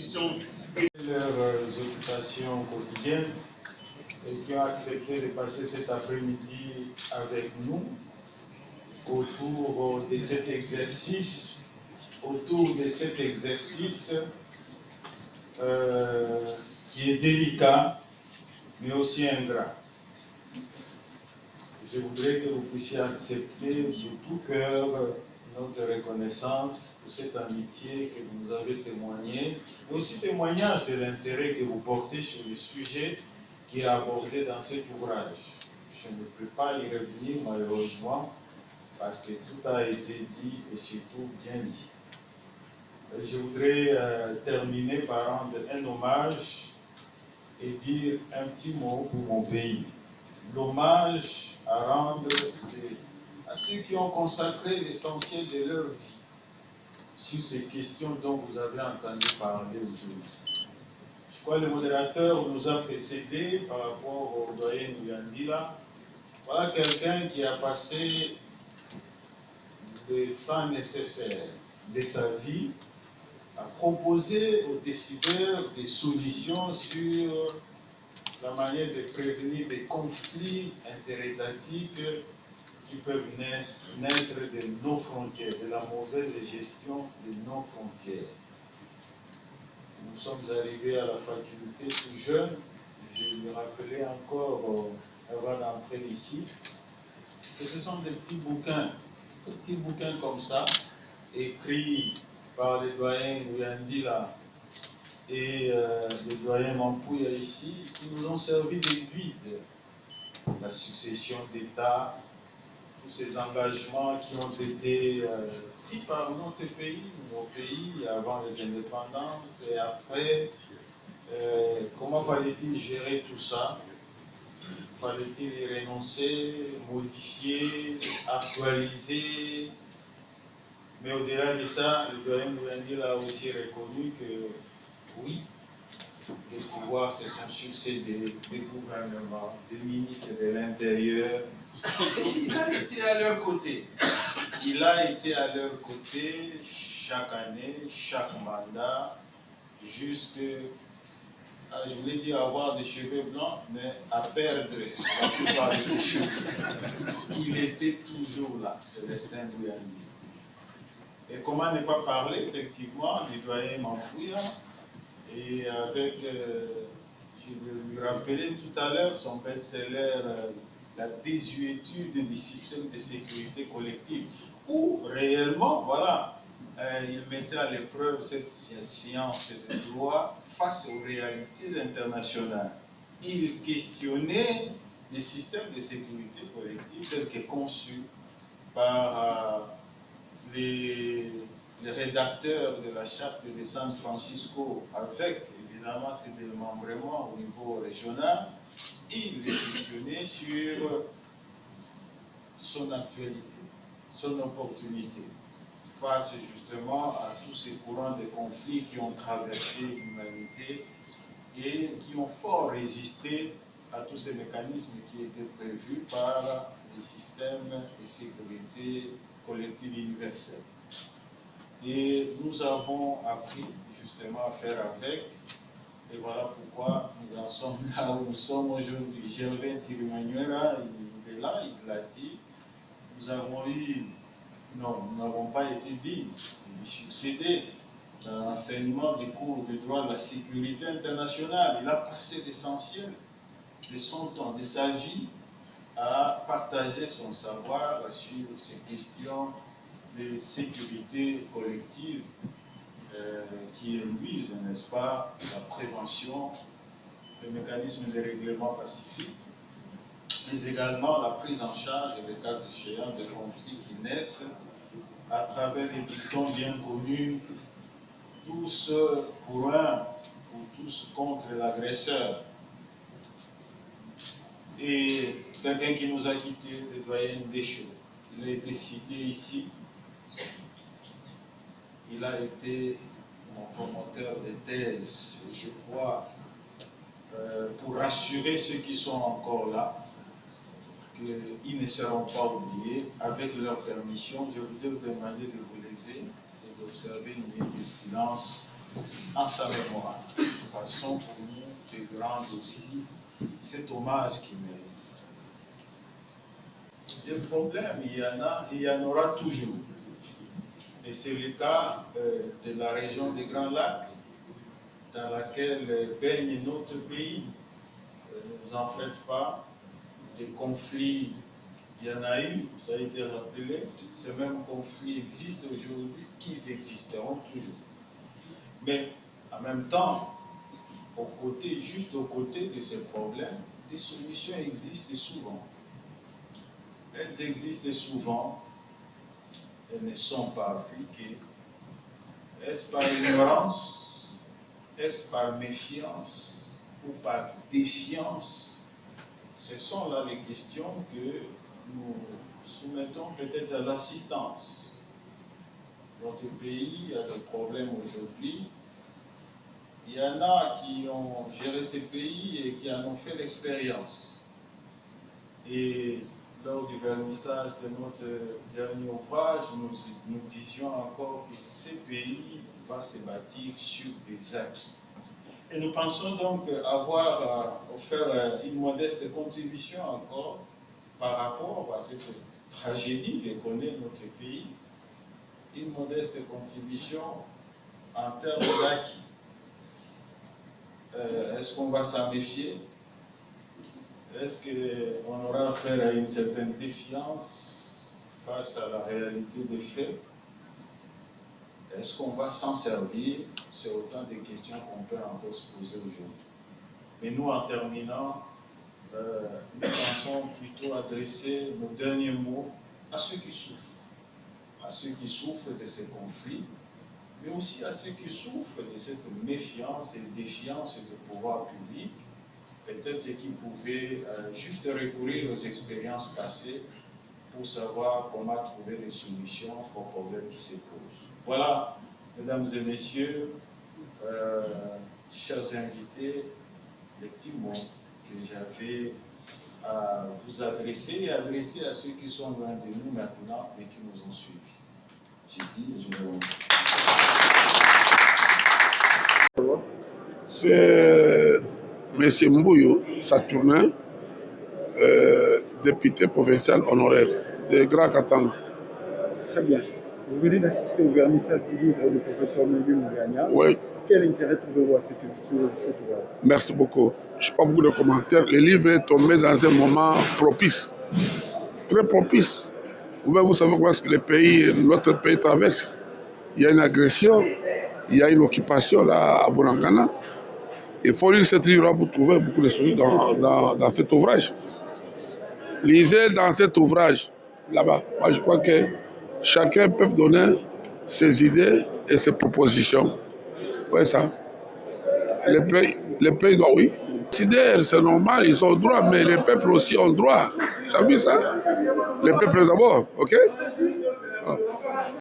commission. Leurs occupations quotidiennes et qui ont accepté de passer cet après-midi avec nous autour de cet exercice, qui est délicat mais aussi ingrat. Je voudrais que vous puissiez accepter de tout cœur notre reconnaissance pour cette amitié que vous nous avez témoignée, mais aussi témoignage de l'intérêt que vous portez sur le sujet qui est abordé dans cet ouvrage. Je ne peux pas y revenir malheureusement parce que tout a été dit et surtout bien dit. Je voudrais terminer par rendre un hommage et dire un petit mot pour mon pays. L'hommage à rendre, c'est à ceux qui ont consacré l'essentiel de leur vie sur ces questions dont vous avez entendu parler aujourd'hui. Je crois que le modérateur nous a précédés par rapport au doyen Nguyandila. Voilà quelqu'un qui a passé le temps nécessaire de sa vie à proposer aux décideurs des solutions sur la manière de prévenir des conflits interétatiques qui peuvent naître de nos frontières, de la mauvaise gestion de nos frontières. Nous sommes arrivés à la faculté tout jeunes. Je me rappelais encore, avant d'entrer ici, que ce sont des petits bouquins comme ça, écrits par les doyens Nguyandila et le doyen Mampouya ici, qui nous ont servi de guide. La succession d'États, tous ces engagements qui ont été pris par nos pays avant les indépendances et après. Comment fallait-il gérer tout ça? Fallait-il y renoncer, modifier, actualiser? Mais au-delà de ça, le doyen Nguyandila a aussi reconnu que oui, les pouvoirs se sont succédés, des gouvernements, des ministres de l'Intérieur. Il a été à leur côté. Il a été à leur côté chaque année, chaque mandat, jusqu'à, je voulais dire avoir des cheveux blancs, mais à perdre la plupart de ses cheveux. Il était toujours là, Célestin Nguyandila. Et comment ne pas parler effectivement du doyen Mampouya? Et avec, je lui rappelais tout à l'heure, son best-seller, La désuétude du système de sécurité collective, où réellement, voilà, il mettait à l'épreuve cette science de droit face aux réalités internationales. Il questionnait le système de sécurité collective tel que conçu par les rédacteurs de la charte de San Francisco, avec évidemment ses démembrements au niveau régional, il les questionnait sur son actualité, son opportunité, face justement à tous ces courants de conflits qui ont traversé l'humanité et qui ont fort résisté à tous ces mécanismes qui étaient prévus par les systèmes de sécurité collective universelle. Et nous avons appris justement à faire avec, et voilà pourquoi nous en sommes là où nous sommes aujourd'hui. Gervais Tirimagnuera, il est là, il l'a dit, nous avons eu, non, nous n'avons pas été dignes de lui succéder dans l'enseignement des cours de droit de la sécurité internationale. Il a passé l'essentiel de son temps, de sa vie, à partager son savoir sur ces questions de sécurité collective qui induisent, n'est-ce pas, la prévention, le mécanisme de règlement pacifique, mais également la prise en charge des cas échéants de conflits qui naissent à travers les dictons bien connus, tous pour un ou tous contre l'agresseur. Et quelqu'un qui nous a quittés, le doyen Deschaux, il a été cité ici. Il a été mon promoteur de thèse, je crois, pour rassurer ceux qui sont encore là, qu'ils ne seront pas oubliés. Avec leur permission, je voudrais vous demander de vous lever et d'observer une minute de silence en sa mémoire. De toute façon, pour nous, de rendre aussi cet hommage qu'il mérite. Des problèmes, il y en aura toujours. Et c'est le cas de la région des Grands Lacs, dans laquelle baigne notre pays. Ne vous en faites pas, des conflits, il y en a eu, ça a été rappelé, ces mêmes conflits existent aujourd'hui, ils existeront toujours. Mais en même temps, juste aux côtés de ces problèmes, des solutions existent souvent. Elles existent souvent, elles ne sont pas appliquées. Est-ce par ignorance? Est-ce par méfiance? Ou par défiance? Ce sont là les questions que nous soumettons peut-être à l'assistance. Notre pays a des problèmes aujourd'hui. Il y en a qui ont géré ces pays et qui en ont fait l'expérience. Et lors du vernissage de notre dernier ouvrage, nous disions encore que ces pays vont se bâtir sur des acquis. Et nous pensons donc avoir offert une modeste contribution encore par rapport à cette tragédie que connaît notre pays, une modeste contribution en termes d'acquis. Est-ce qu'on va s'en méfier? Est-ce qu'on aura affaire à une certaine défiance face à la réalité des faits? Est-ce qu'on va s'en servir? C'est autant de questions qu'on peut encore se poser aujourd'hui. Mais nous, en terminant, nous pensons plutôt adresser nos derniers mots à ceux qui souffrent de ces conflits, mais aussi à ceux qui souffrent de cette méfiance et défiance du pouvoir public, peut-être qui pouvaient juste recourir aux expériences passées pour savoir comment trouver des solutions aux problèmes qui se posent. Voilà, mesdames et messieurs, chers invités, les petits mots que j'avais à vous adresser et adresser à ceux qui sont loin de nous maintenant et qui nous ont suivis. J'ai dit et je vous remercie. C'est M. Mbouyo Saturnin, député provincial honoraire de Grand Katanga. Très bien. Vous venez d'assister au vernissage du livre du professeur Mbouyo Mougania. Oui. Quel intérêt trouvez-vous à cet ouvrage? Merci beaucoup. Je n'ai pas beaucoup de commentaires. Le livre est tombé dans un moment propice, très propice. Vous savez comment est-ce que notre pays traverse. Il y a une agression, il y a une occupation là à Bourangana. Il faut lire cet livre pour trouver beaucoup de choses dans cet ouvrage. Lisez dans cet ouvrage, là-bas. Moi, je crois que chacun peut donner ses idées et ses propositions. Oui, ça. Les pays doivent, oui. Les c'est normal, ils ont droit, mais les peuples aussi ont droit. Vous savez ça? Les peuples d'abord, ok?